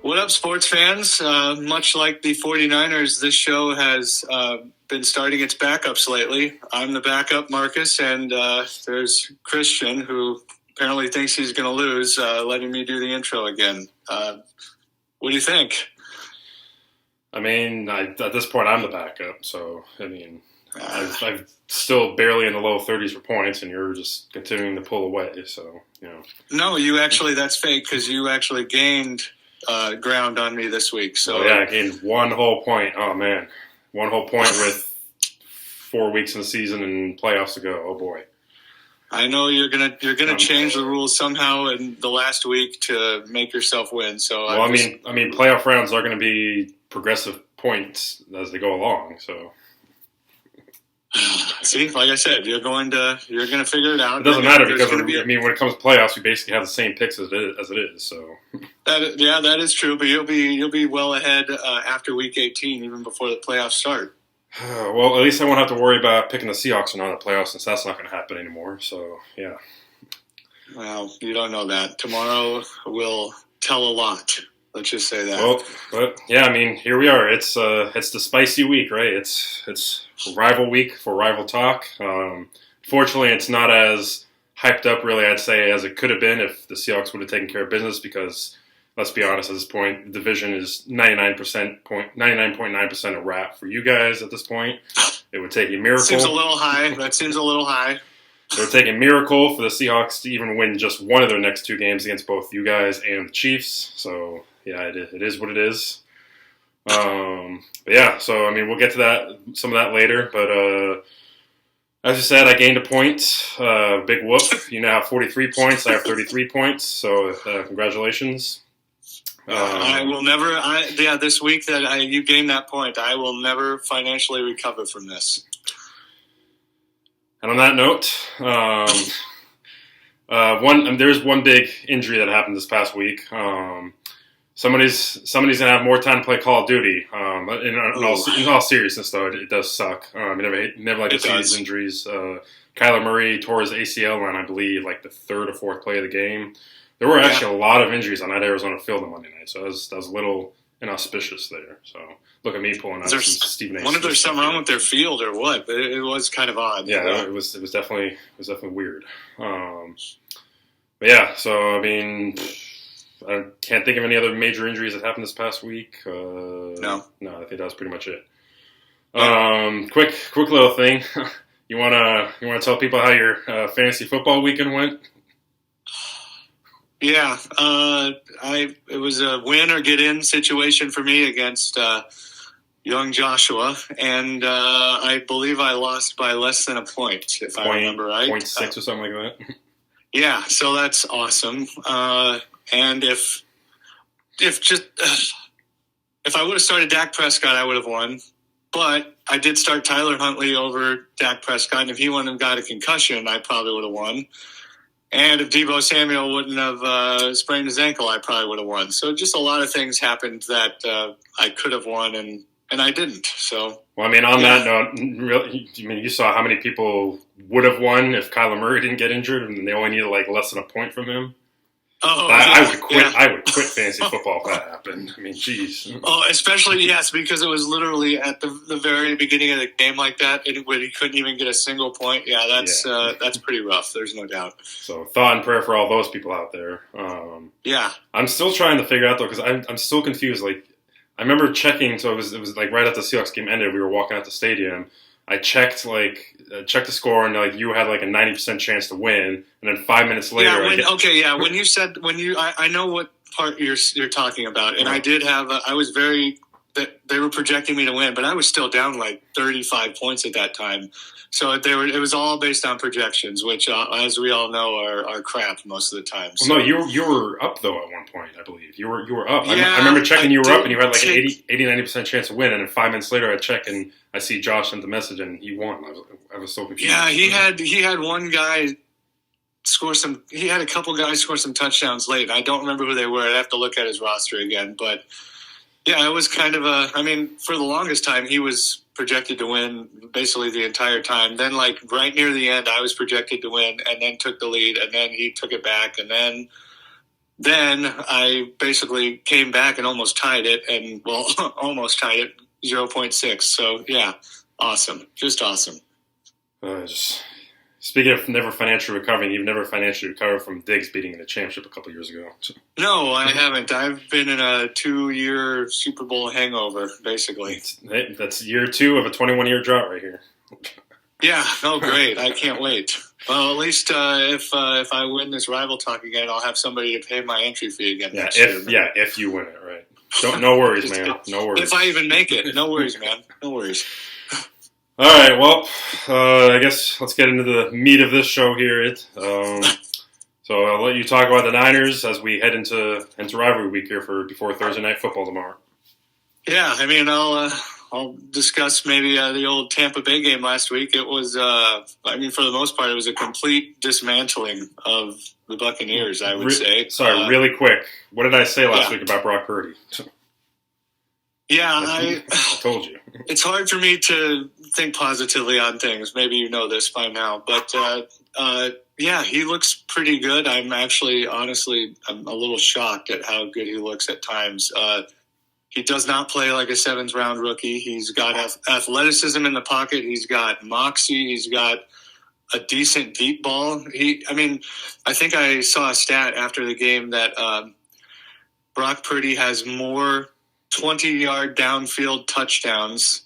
What up, sports fans? Much like the 49ers, this show has been starting its backups lately. I'm the backup, Marcus, and there's Christian, who apparently thinks he's going to lose, letting me do the intro again. What do you think? I mean, at this point, I'm the backup, so, I'm still barely in the low 30s for points, and you're just continuing to pull away, so, No, that's fake, because you actually gained ground on me this week. So yeah, I gained 1 whole point. Oh, man. 1 whole point with 4 weeks in the season and playoffs to go. Oh, boy. I know you're gonna change the rules somehow in the last week to make yourself win. So well, playoff rounds are going to be progressive points as they go along. So see, like I said, you're gonna figure it out. It doesn't matter because when it comes to playoffs, we basically have the same picks as it is. So that is true. But you'll be well ahead after week 18, even before the playoffs start. Well, at least I won't have to worry about picking the Seahawks or not in the playoffs since that's not going to happen anymore. So, yeah. Well, you don't know that. Tomorrow will tell a lot. Let's just say that. Well, but yeah, here we are. It's the spicy week, right? It's rival week for rival talk. Fortunately, it's not as hyped up, really, I'd say, as it could have been if the Seahawks would have taken care of business because, let's be honest, at this point, the division is 99.9% a wrap for you guys at this point. It would take a miracle. That seems a little high. It would take a miracle for the Seahawks to even win just one of their next 2 games against both you guys and the Chiefs. So, yeah, it is what it is. But yeah, so, we'll get to some of that later. But as you said, I gained a point. Big whoop. You now have 43 points. I have 33 points. So, congratulations. I will never. This week that you gained that point, I will never financially recover from this. And on that note, there's one big injury that happened this past week. Somebody's gonna have more time to play Call of Duty. In all seriousness, though, it does suck. Never like to see these injuries. Kyler Murray tore his ACL on, I believe, like the 3rd or 4th play of the game. There were actually a lot of injuries on that Arizona field on Monday night, so that was a little inauspicious there. So look at me pulling out some Stephen A. Wonder if there's something wrong with their field or what, but it was kind of odd. Yeah, it was definitely weird. But yeah, so I can't think of any other major injuries that happened this past week. No, I think that was pretty much it. Quick little thing. You wanna tell people how your fantasy football weekend went? Yeah, it was a win or get in situation for me against young Joshua, and I believe I lost by less than a point, if I remember right. 0.6 or something like that. Yeah, so that's awesome. And if I would have started Dak Prescott, I would have won. But I did start Tyler Huntley over Dak Prescott, and if he wouldn't have got a concussion, I probably would have won. And if Deebo Samuel wouldn't have sprained his ankle, I probably would have won. So just a lot of things happened that I could have won, and I didn't. So on that note, you saw how many people would have won if Kyler Murray didn't get injured, and they only needed less than a point from him. Oh, I would quit. Yeah. I would quit fantasy football if that happened. Jeez. Oh, especially because it was literally at the very beginning of the game like that, when he couldn't even get a single point. Yeah, that's pretty rough. There's no doubt. So thought and prayer for all those people out there. Yeah, I'm still trying to figure out though because I'm still confused. I remember checking. So it was right after the Seahawks game ended. We were walking out the stadium. I checked the score and you had a 90% chance to win, and then 5 minutes later. I know what part you're talking about, and I did have they were projecting me to win, but I was still down 35 points at that time. So it was all based on projections, which, as we all know, are crap most of the time. So. Well, no, you were up though at one point. I believe you were up. Yeah, I remember checking you were up, and you had an 80-90% chance to win. And then 5 minutes later, I check and I see Josh sent the message, and he won. I was so confused. Yeah, he had one guy score some. He had a couple guys score some touchdowns late. I don't remember who they were. I'd have to look at his roster again, but. Yeah, it was kind of for the longest time, he was projected to win basically the entire time. Then, right near the end, I was projected to win and then took the lead, and then he took it back, and then then I basically came back and almost tied it, and almost tied it 0.6. So yeah, awesome, just awesome. Speaking of never financially recovering, you've never financially recovered from Diggs beating in the championship a couple years ago. No, I haven't. I've been in a 2-year Super Bowl hangover, basically. That's year 2 of a 21-year drought right here. Yeah. Oh, great! I can't wait. Well, at least if I win this rival talk again, I'll have somebody to pay my entry fee again next year. If you win it, right? No worries, man. No worries. If I even make it, no worries, man. No worries. All right, well, I guess let's get into the meat of this show here. So I'll let you talk about the Niners as we head into rivalry week here before Thursday Night Football tomorrow. Yeah, I mean, I'll discuss maybe the old Tampa Bay game last week. It was, for the most part, it was a complete dismantling of the Buccaneers, I would say. Sorry, really quick. What did I say last week about Brock Purdy? Yeah, I told you. It's hard for me to think positively on things. Maybe you know this by now. But, yeah, he looks pretty good. I'm actually, honestly, I'm a little shocked at how good he looks at times. He does not play like a 7th-round rookie. He's got athleticism in the pocket. He's got moxie. He's got a decent deep ball. I think I saw a stat after the game that Brock Purdy has more 20-yard downfield touchdowns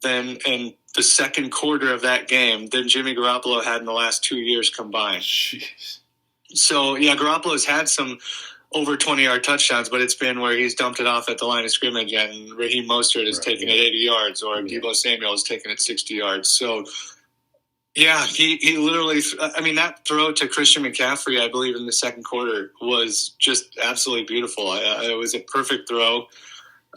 than in the second quarter of that game than Jimmy Garoppolo had in the last 2 years combined. Jeez. So, yeah, Garoppolo's had some over 20-yard touchdowns, but it's been where he's dumped it off at the line of scrimmage, and Raheem Mostert has taken it 80 yards, or Deebo Samuel has taken it 60 yards. So, yeah, he literally – that throw to Christian McCaffrey, I believe, in the second quarter was just absolutely beautiful. It was a perfect throw.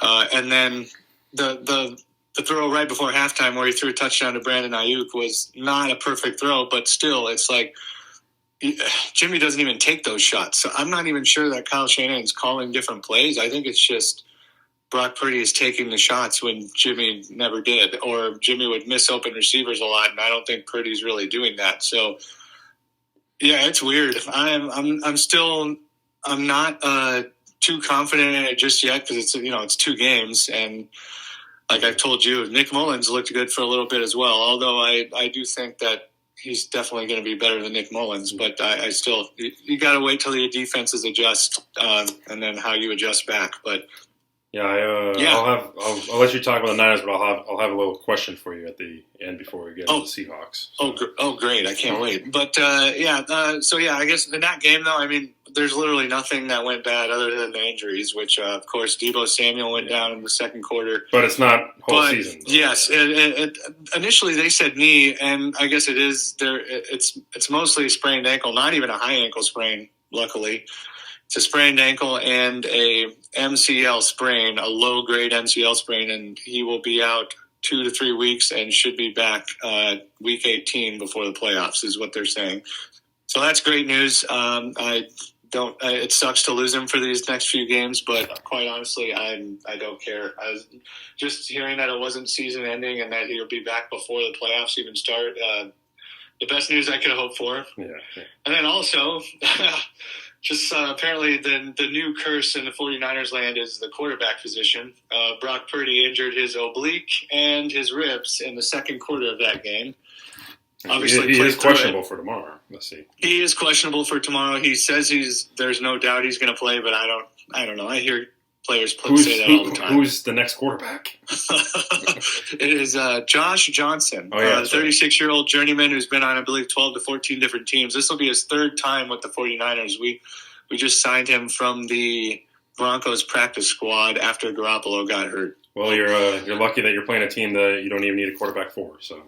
And then the throw right before halftime where he threw a touchdown to Brandon Ayuk was not a perfect throw, but still, it's like Jimmy doesn't even take those shots. So I'm not even sure that Kyle Shanahan's calling different plays. I think it's just Brock Purdy is taking the shots when Jimmy never did, or Jimmy would miss open receivers a lot, and I don't think Purdy's really doing that. So, yeah, it's weird. I'm not too confident in it just yet because it's 2 games, and like I've told you, Nick Mullins looked good for a little bit as well. Although I do think that he's definitely going to be better than Nick Mullins, but I still you got to wait till the defenses adjust and then how you adjust back. But I'll let you talk about the Niners, but I'll have a little question for you at the end before we get to the Seahawks. So. Great! I can't wait. But I guess in that game though, there's literally nothing that went bad other than the injuries, which of course Deebo Samuel went down in the second quarter. But it's not whole season. Yes, it initially they said knee, and I guess it is there. It's mostly a sprained ankle, not even a high ankle sprain. Luckily. It's a sprained ankle and a MCL sprain, a low-grade MCL sprain, and he will be out 2 to 3 weeks and should be back week 18 before the playoffs, is what they're saying. So that's great news. It sucks to lose him for these next few games, but quite honestly, I don't care. I was just hearing that it wasn't season-ending and that he'll be back before the playoffs even start. The best news I could hope for. Yeah. And then also... Just apparently the new curse in the 49ers land is the quarterback position. Brock Purdy injured his oblique and his ribs in the second quarter of that game. Obviously, he is questionable for tomorrow. Let's see. He is questionable for tomorrow. He says there's no doubt he's going to play, but I don't know. I hear players say that all the time. Who's the next quarterback? It is Josh Johnson, a 36-year-old journeyman who's been on, I believe, 12 to 14 different teams. This will be his 3rd time with the 49ers. We just signed him from the Broncos practice squad after Garoppolo got hurt. Well, you're lucky that you're playing a team that you don't even need a quarterback for. So.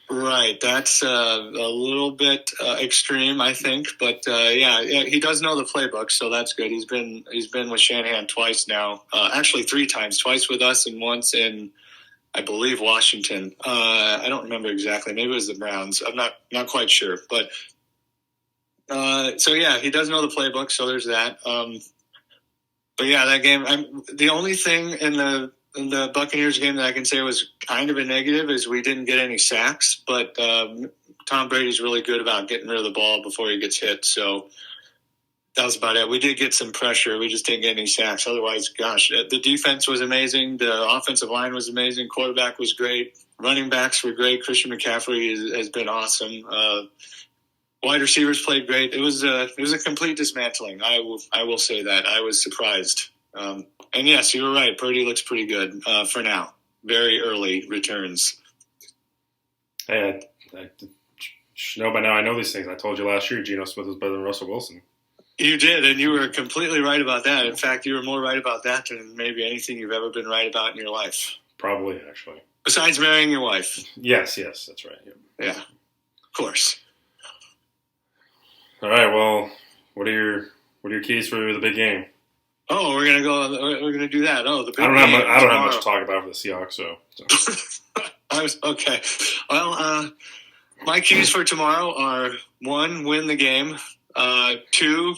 Right, that's a little bit extreme, I think, but he does know the playbook, so that's good. He's been with Shanahan twice now, actually 3 times, twice with us and once in, I believe, Washington. I don't remember exactly. Maybe it was the Browns. I'm not quite sure, but he does know the playbook, so there's that. But yeah, that game. The only thing in the Buccaneers game that I can say was kind of a negative is we didn't get any sacks, but Tom Brady's really good about getting rid of the ball before he gets hit. So, That was about it. We did get some pressure. We just didn't get any sacks. Otherwise, gosh, the defense was amazing. The offensive line was amazing. Quarterback was great. Running backs were great. Christian McCaffrey has been awesome. Wide receivers played great. It was a complete dismantling. I will say that. I was surprised. And yes, you were right. Purdy looks pretty good for now. Very early returns. Hey, I should know by now. I know these things. I told you last year Geno Smith was better than Russell Wilson. You did, and you were completely right about that. In fact, you were more right about that than maybe anything you've ever been right about in your life. Probably, actually. Besides marrying your wife. Yes, that's right. Yep. Yeah, of course. All right. Well, what are your keys for the big game? Oh, we're gonna do that. Oh, the big game. I don't have much to talk about for the Seahawks, so. Okay. Well, my keys for tomorrow are 1, win the game. 2,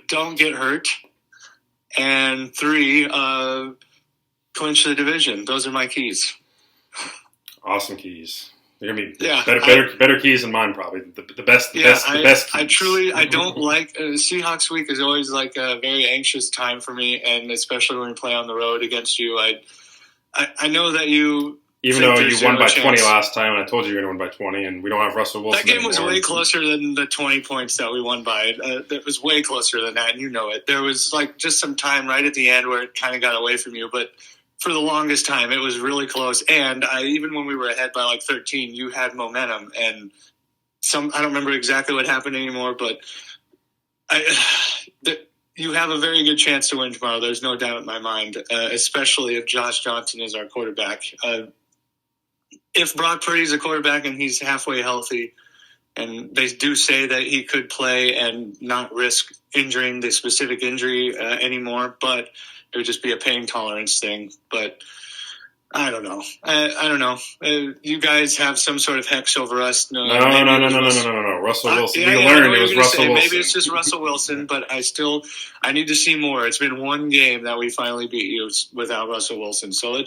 don't get hurt. And 3, clinch the division. Those are my keys. Awesome keys. They're gonna be Yeah, better keys than mine, probably. The best keys. I don't like Seahawks week is always like a very anxious time for me, and especially when we play on the road against you. I know that you. Even though you won by 20 last time, and I told you you're going to win by 20, and we don't have Russell Wilson That game was anymore. way closer than the 20 points that we won by. It was way closer than that, and you know it. There was like just some time right at the end where it kind of got away from you, but for the longest time, it was really close. And even when we were ahead by like 13, you had momentum, and I don't remember exactly what happened anymore, but you have a very good chance to win tomorrow. There's no doubt in my mind, especially if Josh Johnson is our quarterback. If Brock Purdy's a quarterback and he's halfway healthy, and they do say that he could play and not risk injuring the specific injury anymore, but it would just be a pain tolerance thing. But I don't know. I don't know. You guys have some sort of hex over us. No. Russell Wilson. We learned it was Russell Wilson. Maybe it's just Russell Wilson, but I need to see more. It's been one game that we finally beat you without Russell Wilson. So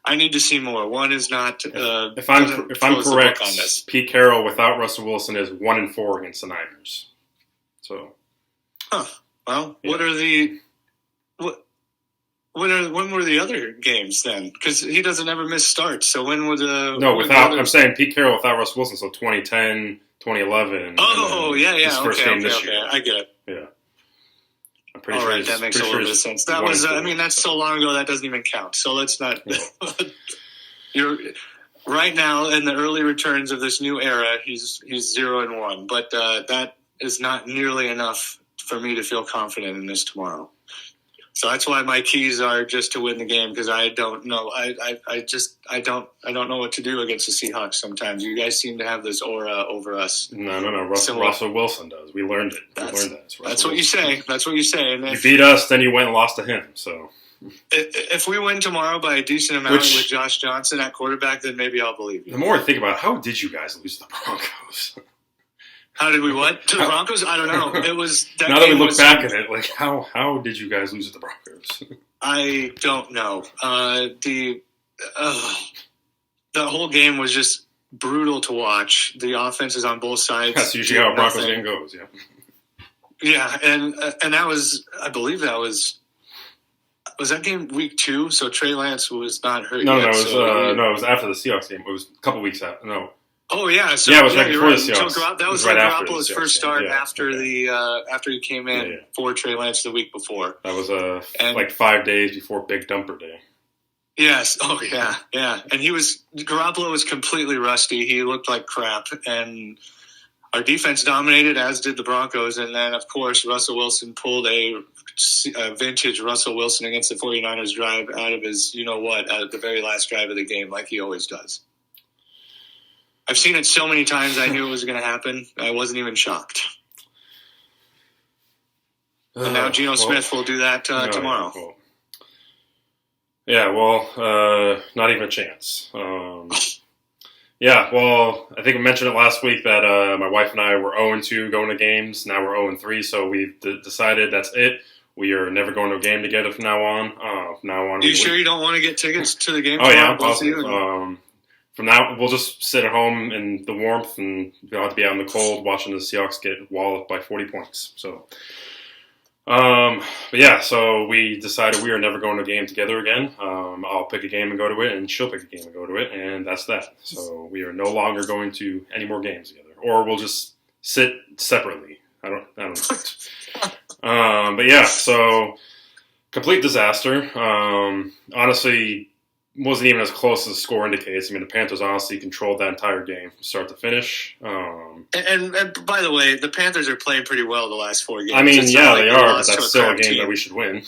I need to see more. One is not. If I'm correct, Pete Carroll without Russell Wilson is 1-4 against the Niners. So. Well, yeah. When were the other games then? Because he doesn't ever miss starts. So when were the? No, I'm saying Pete Carroll without Russell Wilson. So 2010, 2011. Oh, yeah. His first game this year. I get it. Yeah. I'm pretty All sure right, that makes a little bit of sense. That was, that's so long ago that doesn't even count. So let's not. You're right now in the early returns of this new era. He's 0-1, but that is not nearly enough for me to feel confident in this tomorrow. So that's why my keys are just to win the game, because I don't know. I don't know what to do against the Seahawks sometimes. You guys seem to have this aura over us. No. Russell Wilson does. We learned it. That's what you say. That's what you say. And you beat us, then you went and lost to him. So if we win tomorrow by a decent amount with Josh Johnson at quarterback, then maybe I'll believe you. The more I think about it, how did you guys lose to the Broncos? How did we what? To the Broncos? I don't know. It was now that we look back at it, like how did you guys lose to the Broncos? I don't know. The whole game was just brutal to watch. The offenses on both sides. That's usually how a Broncos game goes. Yeah. Yeah, and that was, I believe that was that game week 2. So Trey Lance was not hurt. No, yet, it was after the Seahawks game. It was a couple weeks after. No. Oh yeah, so it was right before the Seahawks. So that was right like after Garoppolo's first start after he came in for Trey Lance the week before. That was like 5 days before Big Dumper Day. Yes. Oh yeah. And Garoppolo was completely rusty. He looked like crap, and our defense dominated, as did the Broncos. And then of course Russell Wilson pulled a vintage Russell Wilson against the 49ers drive out of his at the very last drive of the game, like he always does. I've seen it so many times. I knew it was going to happen. I wasn't even shocked. And now Geno Smith will do that tomorrow. Not even a chance. I think I mentioned it last week that my wife and I were 0-2 going to games. Now we're 0-3, so we've decided that's it. We are never going to a game together from now on. Are you sure you don't want to get tickets to the game? Oh, yeah, I'm positive. from now, we'll just sit at home in the warmth and we don't have to be out in the cold watching the Seahawks get walloped by 40 points. So, but yeah, so we decided we are never going to a game together again. I'll pick a game and go to it, and she'll pick a game and go to it, and that's that. So we are no longer going to any more games together, or we'll just sit separately. I don't know. But yeah, so complete disaster. Honestly, wasn't even as close as the score indicates. I mean, the Panthers honestly controlled that entire game from start to finish. And by the way, the Panthers are playing pretty well the last 4 games. I mean, yeah, they are, but to that's still a crap game team. that we should win.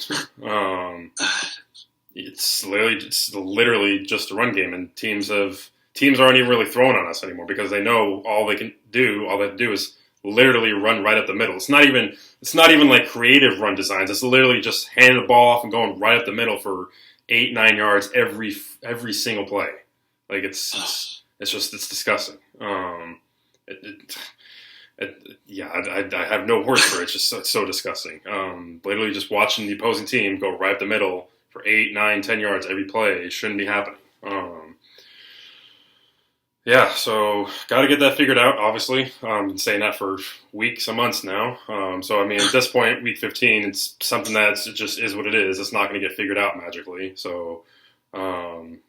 It's literally just a run game, and teams aren't even really throwing on us anymore because they know all they have to do is literally run right up the middle. It's not even like creative run designs. It's literally just handing the ball off and going right up the middle for 8-9 yards every single play. Like it's disgusting. I have no words for it. It's just so disgusting. Literally just watching the opposing team go right up the middle for 8, 9, 10 yards every play. It shouldn't be happening. Yeah, so got to get that figured out, obviously. Been saying that for weeks and months now. So, I mean, at this point, week 15, it's something that just is what it is. It's not going to get figured out magically. So,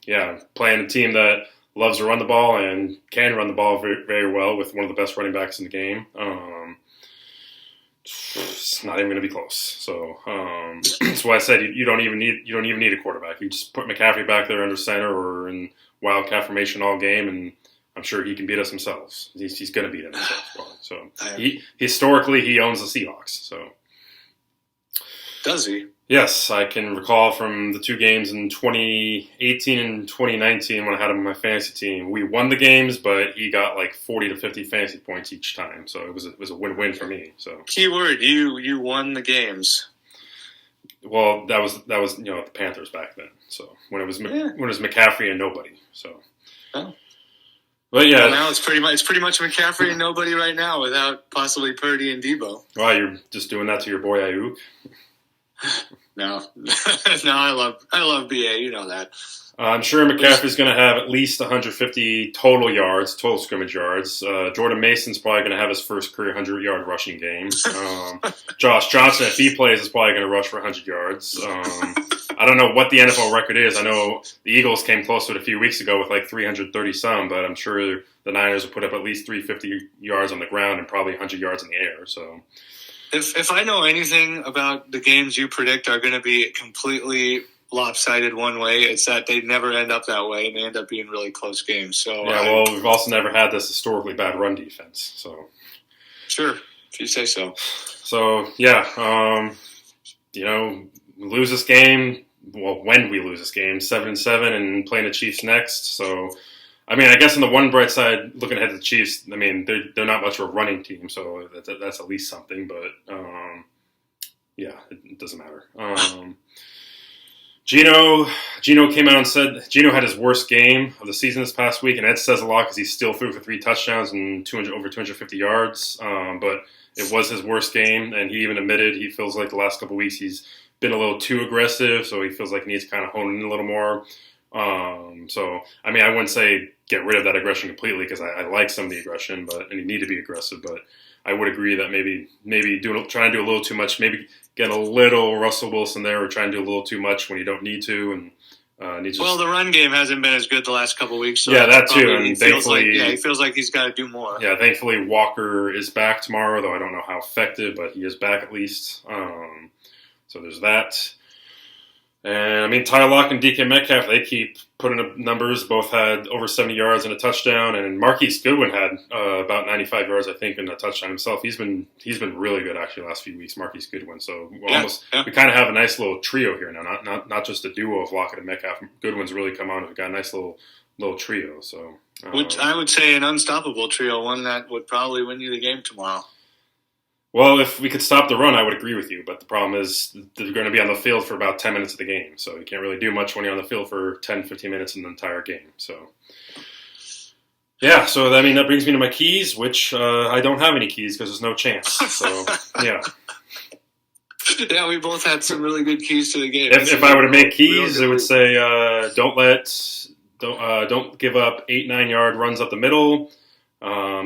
yeah, playing a team that loves to run the ball and can run the ball very, very well with one of the best running backs in the game. It's not even going to be close. So that's why I said you don't even need a quarterback. You just put McCaffrey back there under center or in wildcat formation all game, and I'm sure he can beat us himself. He's going to beat us himself. Probably. So historically he owns the Seahawks. So does he? Yes, I can recall from the 2 games in 2018 and 2019 when I had him on my fantasy team. We won the games, but he got like 40 to 50 fantasy points each time. So it was a win-win for me. So keyword, you won the games. Well, that was the Panthers back then. So when it was McCaffrey and nobody. So, but yeah, well, now it's pretty much McCaffrey and nobody right now without possibly Purdy and Debo. Wow, you're just doing that to your boy Ayuk. No, I love BA. You know that. I'm sure McCaffrey's going to have at least 150 total scrimmage yards. Jordan Mason's probably going to have his first career 100-yard rushing game. Josh Johnson, if he plays, is probably going to rush for 100 yards. I don't know what the NFL record is. I know the Eagles came close to it a few weeks ago with like 330-some, but I'm sure the Niners will put up at least 350 yards on the ground and probably 100 yards in the air. So. If I know anything about the games you predict are going to be completely lopsided one way, it's that they never end up that way and they end up being really close games. So yeah, well, we've also never had this historically bad run defense. So sure, if you say so. So yeah, we lose this game. Well, when we lose this game, 7-7, and playing the Chiefs next. So. I mean, I guess on the one bright side, looking ahead to the Chiefs, I mean, they're not much of a running team, so that's at least something. But, yeah, it doesn't matter. Gino came out and said Gino had his worst game of the season this past week, and that says a lot because he still threw for 3 touchdowns and over 250 yards. But it was his worst game, and he even admitted he feels like the last couple of weeks he's been a little too aggressive, so he feels like he needs to kind of hone in a little more. So, I mean, I wouldn't say get rid of that aggression completely because I like some of the aggression, and you need to be aggressive. But I would agree that maybe trying to do a little too much, maybe get a little Russell Wilson there, or trying to do a little too much when you don't need to. And well, the run game hasn't been as good the last couple of weeks. So yeah, that too. And he feels like he's got to do more. Yeah, thankfully Walker is back tomorrow, though I don't know how effective, but he is back at least. So there's that. And, I mean, Tyler Lockett and DK Metcalf, they keep putting up numbers. Both had over 70 yards and a touchdown. And Marquise Goodwin had about 95 yards, I think, and a touchdown himself. He's been really good, actually, the last few weeks, Marquise Goodwin. So we kind of have a nice little trio here now, not just a duo of Lockett and Metcalf. Goodwin's really come on. We've got a nice little trio. So which I would say an unstoppable trio, one that would probably win you the game tomorrow. Well, if we could stop the run, I would agree with you. But the problem is they're going to be on the field for about 10 minutes of the game. So you can't really do much when you're on the field for 10, 15 minutes in the entire game. So, yeah. So, I mean, that brings me to my keys, which I don't have any keys because there's no chance. So, yeah. Yeah, we both had some really good keys to the game. If I were to make keys, it would say don't let Don't give up 8-9 yard runs up the middle.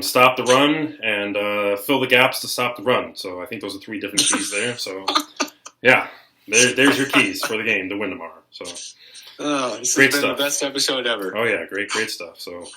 Stop the run and fill the gaps to stop the run. So I think those are 3 different keys there. So yeah, there's your keys for the game to win tomorrow. So This great has been stuff. the best episode ever. Oh yeah, great stuff. So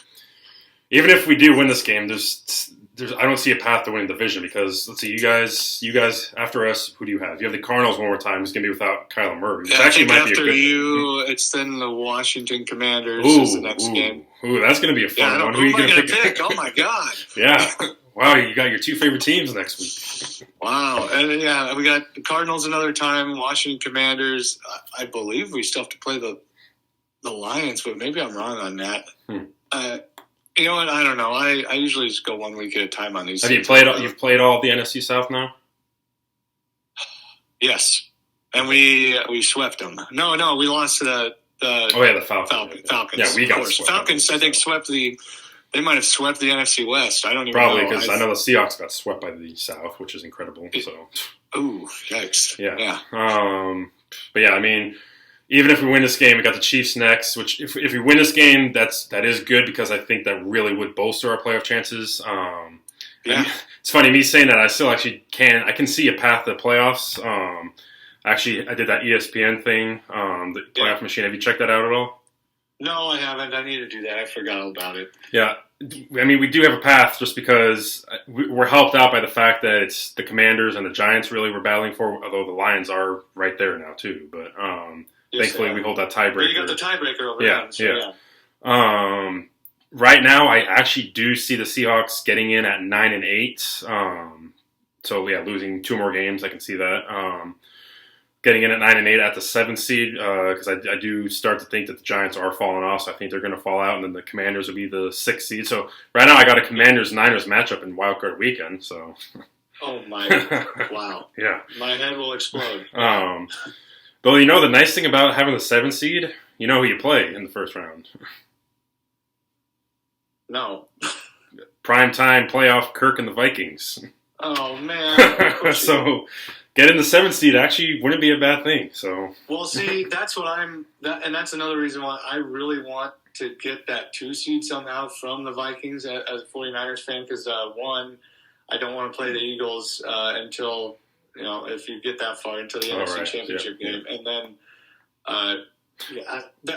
even if we do win this game, there's I don't see a path to winning the division because let's see, you guys after us, who do you have? You have the Cardinals one more time. Who's gonna be without Kyler Murray? Which actually might be a after good you, it's then the Washington Commanders is the next game. Ooh, that's gonna be a fun one. Who are you gonna pick? Oh my god! Yeah. Wow, you got your 2 favorite teams next week. Wow. And yeah, we got the Cardinals another time, Washington Commanders. I believe we still have to play the Lions, but maybe I'm wrong on that. You know what? I don't know. I usually just go 1 week at a time on these. Have you played? You've played all of the NFC South now? Yes. And we swept them. No, we lost to the the Falcons. Falcons. Yeah, we got swept. Falcons, I think, they might have swept the NFC West. I don't even Probably know. because I know the Seahawks got swept by the South, which is incredible. So, ooh, yikes! Yeah. But yeah, I mean, even if we win this game, we got the Chiefs next. Which, if we win this game, that is good because I think that really would bolster our playoff chances. It's funny me saying that. I still actually can see a path to the playoffs. Actually, I did that ESPN thing, the playoff machine. Have you checked that out at all? No, I haven't. I need to do that. I forgot about it. Yeah. I mean, we do have a path just because we're helped out by the fact that it's the Commanders and the Giants really we're battling for, although the Lions are right there now too. But thankfully we hold that tiebreaker. But you got the tiebreaker over them. Yeah. Right now, I actually do see the Seahawks getting in at 9-8. So yeah, losing 2 more games, I can see that. Getting in at 9-8 at the 7th seed because I do start to think that the Giants are falling off. So I think they're going to fall out, and then the Commanders will be the 6th seed. So right now, I got a Commanders-Niners matchup in Wildcard Weekend. So. Oh my! Wow. Yeah. My head will explode. Though you know the nice thing about having the 7th seed, you know who you play in the first round. No. Primetime playoff Kirk and the Vikings. Oh man. So getting the 7th seed actually wouldn't be a bad thing. So well, see, that's what and that's another reason why I really want to get that 2 seed somehow from the Vikings as a 49ers fan because one, I don't want to play the Eagles until if you get that far into the NFC Championship game, and then.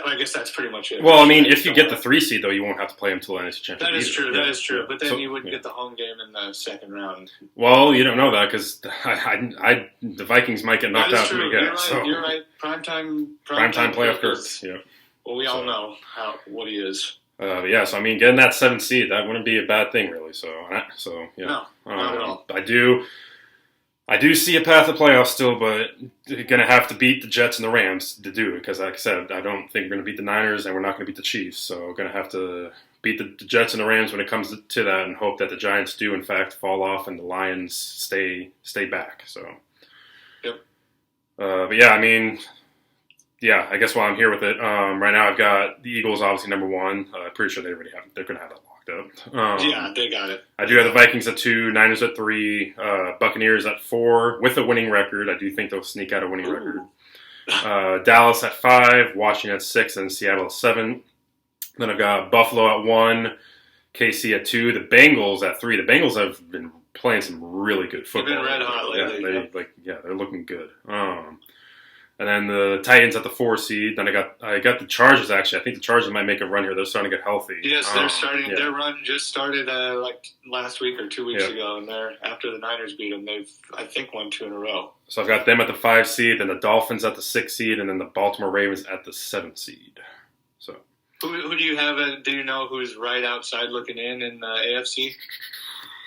I guess that's pretty much it. Well, I mean, if you get the 3 seed, though, you won't have to play them until the NFC Championship. That is true. Yeah. That is true. But then you wouldn't get the home game in the second round. Well, you don't know that because the Vikings might get knocked out. True. You're right. Primetime playoff Kirk. Yeah. Well, we all know what he is. Yeah, so I mean, getting that 7th seed, that wouldn't be a bad thing, really. So yeah. No, not at all. I do see a path to playoffs still, but you're going to have to beat the Jets and the Rams to do it because, like I said, I don't think we're going to beat the Niners and we're not going to beat the Chiefs. So we're going to have to beat the Jets and the Rams when it comes to that and hope that the Giants do, in fact, fall off and the Lions stay back. So, yep. But yeah, I mean, I guess while I'm here with it, right now I've got the Eagles obviously number 1. I'm pretty sure they're going to have that locked up. Yeah, they got it. I do have the Vikings at 2, Niners at 3, Buccaneers at 4 with a winning record. I do think they'll sneak out a winning record. Dallas at 5, Washington at 6, and Seattle at 7. Then I've got Buffalo at 1, KC at 2, the Bengals at 3. The Bengals have been playing some really good football. They've been red hot lately. They're looking good. And then the Titans at the 4 seed. Then I got the Chargers, actually. I think the Chargers might make a run here. They're starting to get healthy. Yes, they're starting. Yeah. Their run just started like last week or 2 weeks ago. And after the Niners beat them, they've, I think, won 2 in a row. So I've got them at the 5 seed, then the Dolphins at the 6 seed, and then the Baltimore Ravens at the 7 seed. So who do you have? Do you know who's right outside looking in the AFC?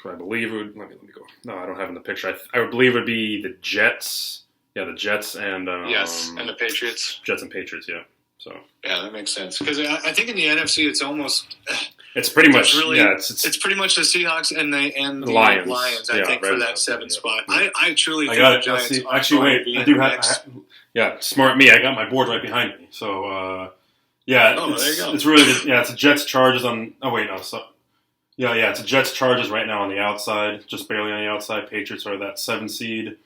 I believe it would. Let me go. No, I don't have it in the picture. I would believe it would be the Jets. Yeah, the Jets and yes, and the Patriots. Jets and Patriots, yeah. So yeah, that makes sense because I think in the NFC it's almost it's pretty much really it's pretty much the Seahawks and the Lions. I think for that 7th spot. Yeah. I truly think the Giants. Actually, wait, I do have. Smart me. I got my board right behind me. So there you go. It's really it's a Jets Chargers on. Oh wait, no. So it's a Jets Chargers right now on the outside, just barely on the outside. Patriots are that 7 seed.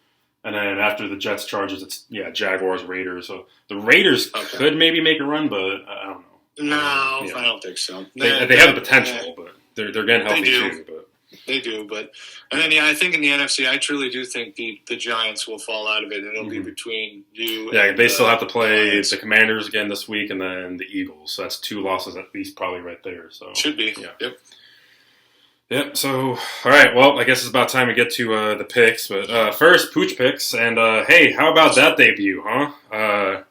And then after the Jets Chargers, it's Jaguars Raiders. So the Raiders could maybe make a run, but I don't know. No, Yeah. I don't think so. They have the potential, but they're getting healthy too. But they do, and then I think in the NFC, I truly do think the Giants will fall out of it, and it'll be between you. Yeah, and they still have to play Giants. the Commanders again this week, and then the Eagles. So that's 2 losses at least, probably right there. So should be. Yeah. Yep. So, all right. Well, I guess it's about time we get to the picks. But first, Pooch picks. And hey, how about that debut, huh?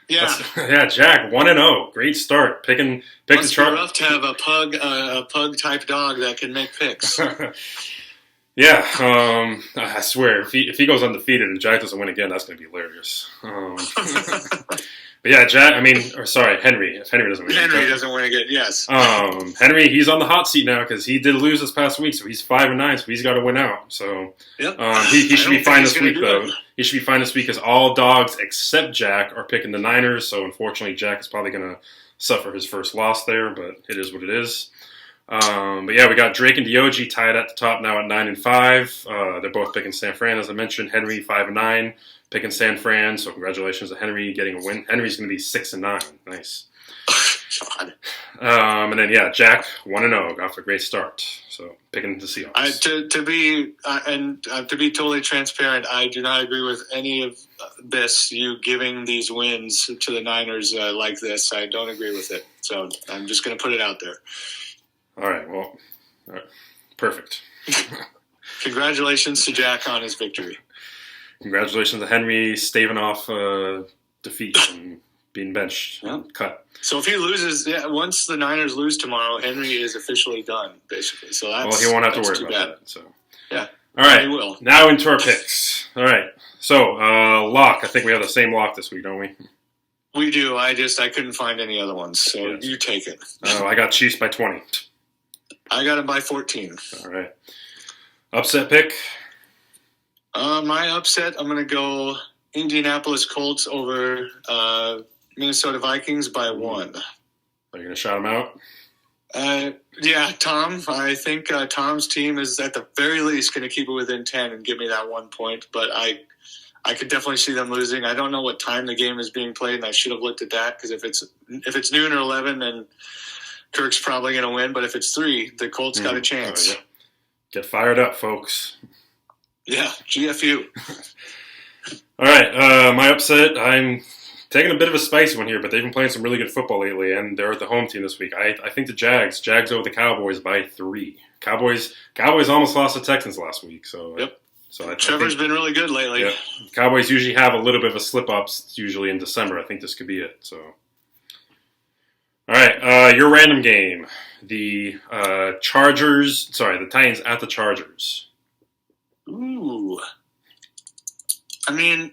Yeah, Jack 1-0. Great start. Pick the chart. Rough to have a pug type dog that can make picks. Yeah, I swear, if he goes undefeated and Jack doesn't win again, that's going to be hilarious. But yeah, Henry. If Henry doesn't win, doesn't win again. Yes. Henry, he's on the hot seat now because he did lose this past week, so he's 5-9, so he's got to win out. So yep. He should be fine this week, though. He should be fine this week because all dogs except Jack are picking the Niners. So unfortunately, Jack is probably going to suffer his first loss there, but it is what it is. But yeah, we got Drake and Diogi tied at the top now at 9-5. They're both picking San Fran, as I mentioned. Henry 5-9, picking San Fran. So congratulations to Henry getting a win. Henry's going to be 6-9. Nice. God. And then yeah, Jack 1-0, got off a great start. So picking the Seahawks. To be totally transparent, I do not agree with any of this. You giving these wins to the Niners like this, I don't agree with it. So I'm just going to put it out there. All right. Perfect. Congratulations to Jack on his victory. Congratulations to Henry staving off defeat and being benched. Yep. Cut. So if he loses, once the Niners lose tomorrow, Henry is officially done, basically. So he won't have to worry about that. So yeah. All right. He will. Now into our picks. All right. So lock. I think we have the same lock this week, don't we? We do. I couldn't find any other ones. So yes. You take it. I got Chiefs by 20. I got him by 14. All right. Upset pick? My upset, I'm going to go Indianapolis Colts over Minnesota Vikings by 1. Are you going to shout them out? Yeah, Tom. I think Tom's team is at the very least going to keep it within 10 and give me that 1 point. But I could definitely see them losing. I don't know what time the game is being played, and I should have looked at that because if it's noon or 11, then Kirk's probably going to win, but if it's 3, the Colts got a chance. Yeah. Get fired up, folks. Yeah, GFU. All right, my upset, I'm taking a bit of a spicy one here, but they've been playing some really good football lately, and they're at the home team this week. I think the Jags over the Cowboys by 3. Cowboys almost lost the Texans last week. So yep. So Trevor's been really good lately. Yeah, Cowboys usually have a little bit of a slip-ups usually in December. I think this could be it, so... All right, your random game. The Titans at the Chargers. Ooh. I mean,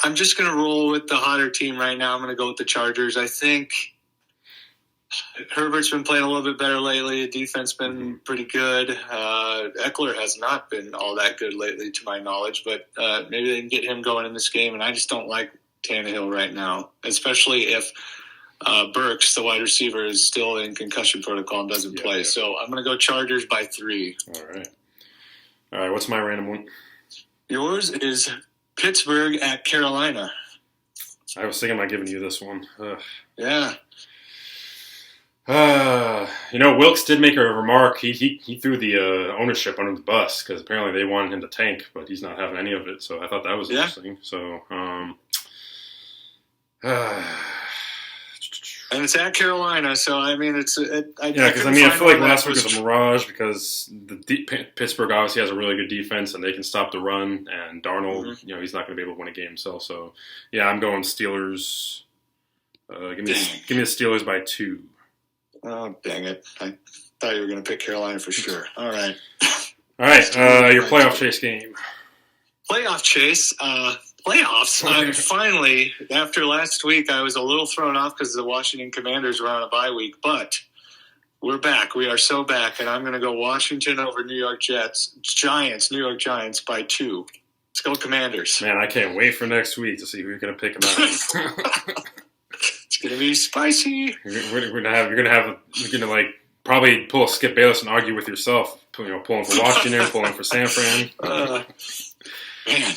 I'm just going to roll with the hotter team right now. I'm going to go with the Chargers. I think Herbert's been playing a little bit better lately. The defense been pretty good. Eckler has not been all that good lately, to my knowledge, but maybe they can get him going in this game, and I just don't like Tannehill right now, especially if Burks, the wide receiver, is still in concussion protocol and doesn't play. Yeah. So I'm going to go Chargers by 3. All right. What's my random one? Yours is Pittsburgh at Carolina. I was thinking about giving you this one. Yeah. Wilkes did make a remark. He threw the ownership under the bus because apparently they wanted him to tank, but he's not having any of it. So I thought that was interesting. So, and it's at Carolina, so I mean, I feel like last week was a mirage because Pittsburgh obviously has a really good defense and they can stop the run. And Darnold, he's not going to be able to win a game himself. So, yeah, I'm going Steelers. Give me the Steelers by 2. Oh, dang it! I thought you were going to pick Carolina for sure. All right. Your playoff chase game. Playoff chase. Playoffs. Finally, after last week, I was a little thrown off because the Washington Commanders were on a bye week, but we're back. We are so back, and I'm going to go Washington over New York Giants by 2. Let's go Commanders. Man, I can't wait for next week to see who you're going to pick them out. It's going to be spicy. You're gonna probably pull a Skip Bayless and argue with yourself. Pulling for Washington, pulling for San Fran. Man.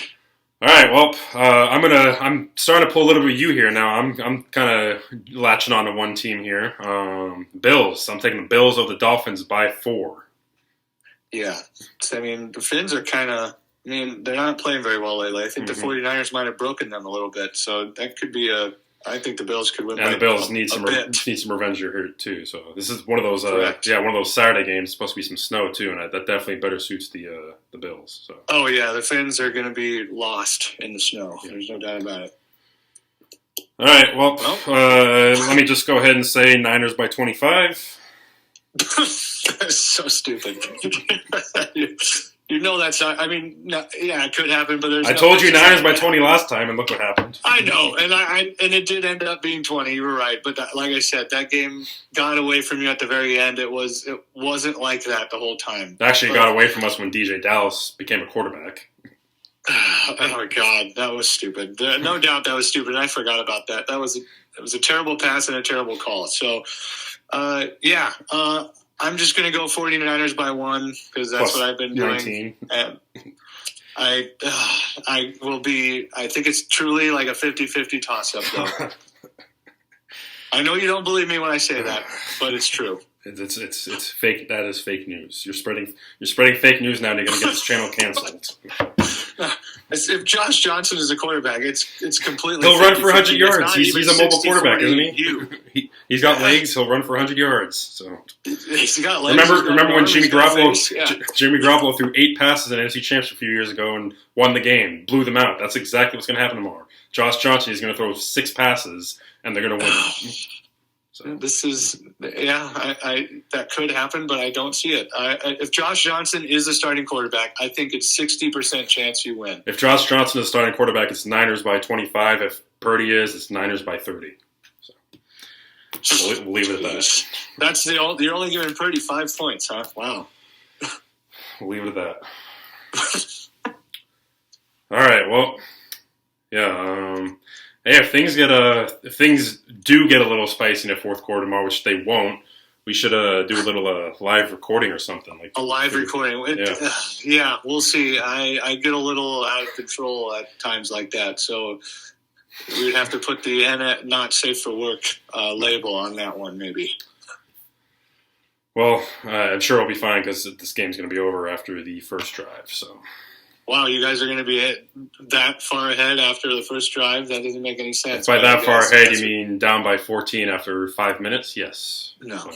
All right, well, I'm starting to pull a little bit of you here now. I'm kind of latching on to one team here. Bills. I'm taking the Bills over the Dolphins by 4. Yeah. I mean, the Finns are kind of. I mean, they're not playing very well lately. I think the 49ers might have broken them a little bit, so that could be a. I think the Bills could win. And the Bills need some revenge here too. So this is one of those one of those Saturday games. It's supposed to be some snow too, and that definitely better suits the Bills. So. Oh yeah, the Finns are going to be lost in the snow. Yeah. There's no doubt about it. All right, well, let me just go ahead and say Niners by 25. That's so stupid. You know that's not. I mean, no, yeah, it could happen, but there's. I told you Niners by 20 last time, and look what happened. I know, and and it did end up being 20. You were right, but like I said, that game got away from you at the very end. It wasn't like that the whole time. It got away from us when DJ Dallas became a quarterback. Oh my God, that was stupid. No doubt that was stupid. I forgot about that. It was a terrible pass and a terrible call. So, yeah. I'm just going to go 49ers by 1 because that's what I've been doing. 19. And I will be. I think it's truly like a 50-50 toss-up, though. I know you don't believe me when I say that, but it's true. It's fake. That is fake news. You're spreading fake news now, and you're going to get this channel canceled. If Josh Johnson is a quarterback, it's completely. He'll run for 100 yards. He's a mobile quarterback, isn't he? He's got legs. He'll run for 100 yards. So he's got legs. Remember when Jimmy Garoppolo threw 8 passes in NFC Championship a few years ago and won the game, blew them out. That's exactly what's going to happen tomorrow. Josh Johnson is going to throw 6 passes, and they're going to win. So. This is, that could happen, but I don't see it. If Josh Johnson is the starting quarterback, I think it's 60% chance you win. If Josh Johnson is the starting quarterback, it's Niners by 25. If Purdy is, it's Niners by 30. So we'll leave it at that. That's you're only giving Purdy 5 points, huh? Wow. We'll leave it at that. All right. Well, yeah. Hey, if things do get a little spicy in the fourth quarter tomorrow, which they won't, we should do a little live recording or something like. A live recording, yeah, we'll see. I get a little out of control at times like that, so we'd have to put the "not safe for work" label on that one, maybe. Well, I'm sure it'll be fine because this game's going to be over after the first drive. So. Wow, you guys are going to be that far ahead after the first drive? That doesn't make any sense. By that far ahead, you mean down by 14 after 5 minutes? Yes. No.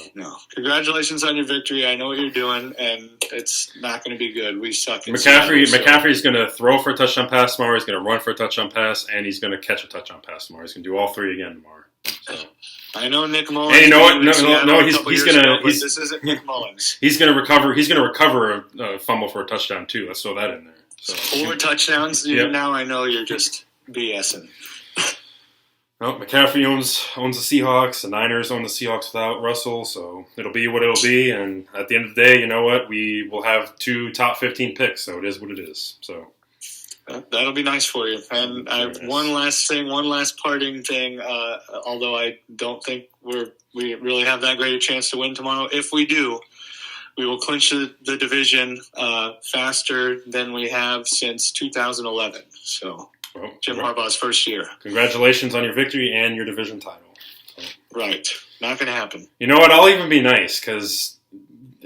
Congratulations on your victory. I know what you're doing, and it's not going to be good. We suck. McCaffrey's going to throw for a touchdown pass tomorrow. He's going to run for a touchdown pass, and he's going to catch a touchdown pass tomorrow. He's going to do all 3 again tomorrow. So. I know Nick Mullins. Hey, you know what? No. He's going to. This isn't Nick Mullins. He's going to recover. He's going to recover a fumble for a touchdown too. Let's throw that in there. So. 4 touchdowns. Yep. Now I know you're just BSing. Well, McCaffrey owns the Seahawks. The Niners own the Seahawks without Russell, so it'll be what it'll be. And at the end of the day, you know what? We will have 2 top 15 picks, so it is what it is. So that'll be nice for you. And I have one last parting thing. Although I don't think we really have that great a chance to win tomorrow. If we do, we will clinch the division faster than we have since 2011. So, Jim Harbaugh's first year. Congratulations on your victory and your division title. So. Right. Not going to happen. You know what? I'll even be nice because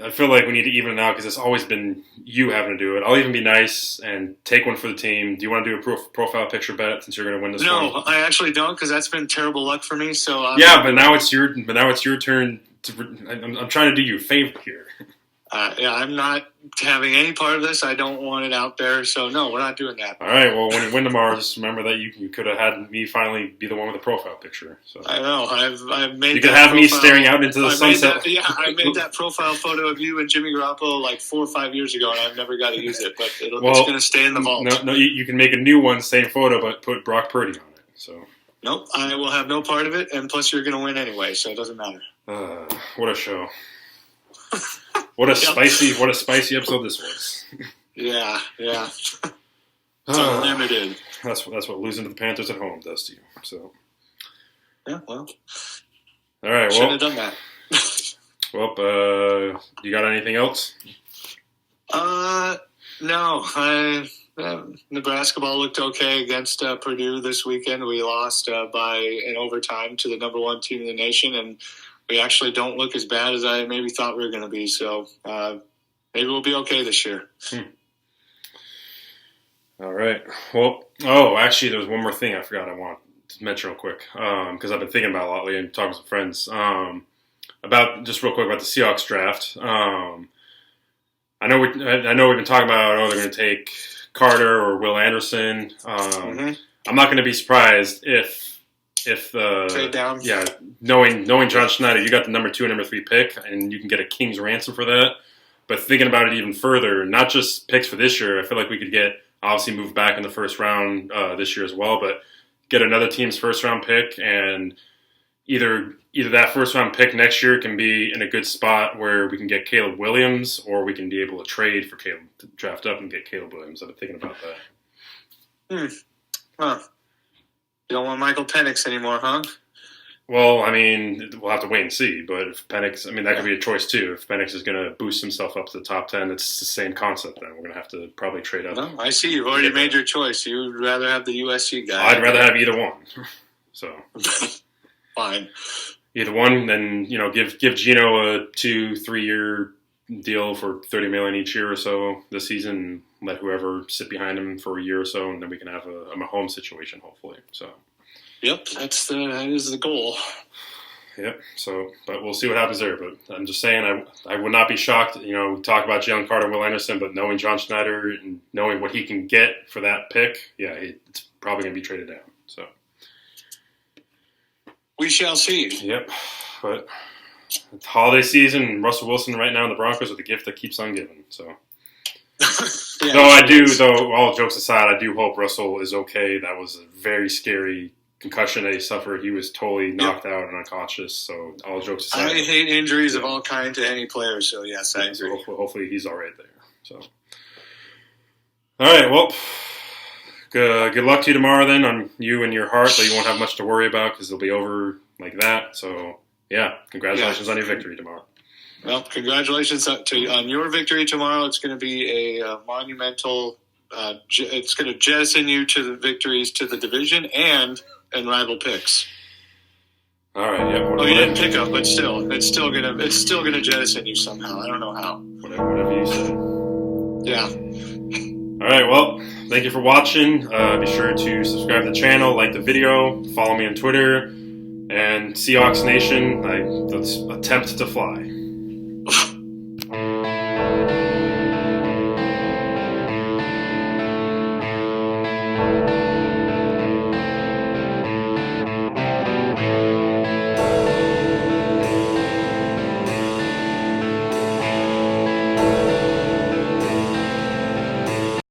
I feel like we need to even it out because it's always been you having to do it. I'll even be nice and take one for the team. Do you want to do a profile picture bet since you're going to win this one? No, I actually don't because that's been terrible luck for me. So but now it's your turn. I'm trying to do you a favor here. I'm not having any part of this. I don't want it out there. So, no, we're not doing that. All right. Well, when you win tomorrow, just remember that you could have had me finally be the one with the profile picture. So I know. I've made. You could have me staring out into the sunset. I made that profile photo of you and Jimmy Garoppolo like 4 or 5 years ago, and I've never got to use it. But it's going to stay in the vault. No, you can make a new one, same photo, but put Brock Purdy on it. So. Nope. I will have no part of it, and plus you're going to win anyway, so it doesn't matter. What a show. What a spicy episode this was. Yeah. It's unlimited. That's what losing to the Panthers at home does to you. So. Yeah, well. All right, shouldn't have done that. Well, you got anything else? No. Nebraska ball looked okay against Purdue this weekend. We lost by an overtime to the number one team in the nation, and we actually don't look as bad as I maybe thought we were going to be. So maybe we'll be okay this year. All right. Well, actually, there's one more thing I forgot I want to mention real quick because I've been thinking about it a lot lately and talking with some friends about just real quick about the Seahawks draft. I know we've been talking about they're going to take Carter or Will Anderson. I'm not going to be surprised if the trade down. Yeah, knowing John Schneider, you got the number 2 and number 3 pick, and you can get a king's ransom for that. But thinking about it even further, not just picks for this year, I feel like we could get obviously move back in the first round this year as well, but get another team's first round pick, and either that first round pick next year can be in a good spot where we can get Caleb Williams, or we can be able to trade for Caleb, to draft up and get Caleb Williams. I've been thinking about that. Huh. You don't want Michael Penix anymore, huh? Well, I mean, we'll have to wait and see. But if Penix, that could be a choice too. If Penix is going to boost himself up to the top 10, it's the same concept. Then we're going to have to probably trade up. No, I see. You've already made your choice. You'd rather have the USC guy. I'd rather have either one. So fine. Either one, then give Gino a 2-3 year deal for $30 million each year or so this season. And let whoever sit behind him for a year or so, and then we can have a Mahomes situation, hopefully. So. Yep, that is the goal. Yep. So, but we'll see what happens there. But I'm just saying, I would not be shocked. We talk about Jalen Carter and Will Anderson, but knowing John Schneider and knowing what he can get for that pick, yeah, it's probably going to be traded down. So we shall see. Yep. But it's holiday season, Russell Wilson right now in the Broncos are the gift that keeps on giving. So. All jokes aside, I do hope Russell is okay. That was a very scary concussion that he suffered. He was totally knocked out and unconscious. So all jokes aside, I hate injuries of all kinds to any player. So yes, I agree. So hopefully he's all right there. So all right, well, good luck to you tomorrow then on you and your heart. That you won't have much to worry about because it'll be over like that. So yeah, congratulations on your victory tomorrow. Well, congratulations on your victory tomorrow. It's going to be a monumental. It's going to jettison you to the victories to the division and rival picks. All right. Yeah. You didn't pick up, but still, it's still gonna jettison you somehow. I don't know how. Whatever you say. Yeah. All right. Well, thank you for watching. Be sure to subscribe to the channel, like the video, follow me on Twitter, and Seahawks Nation. Let's attempt to fly.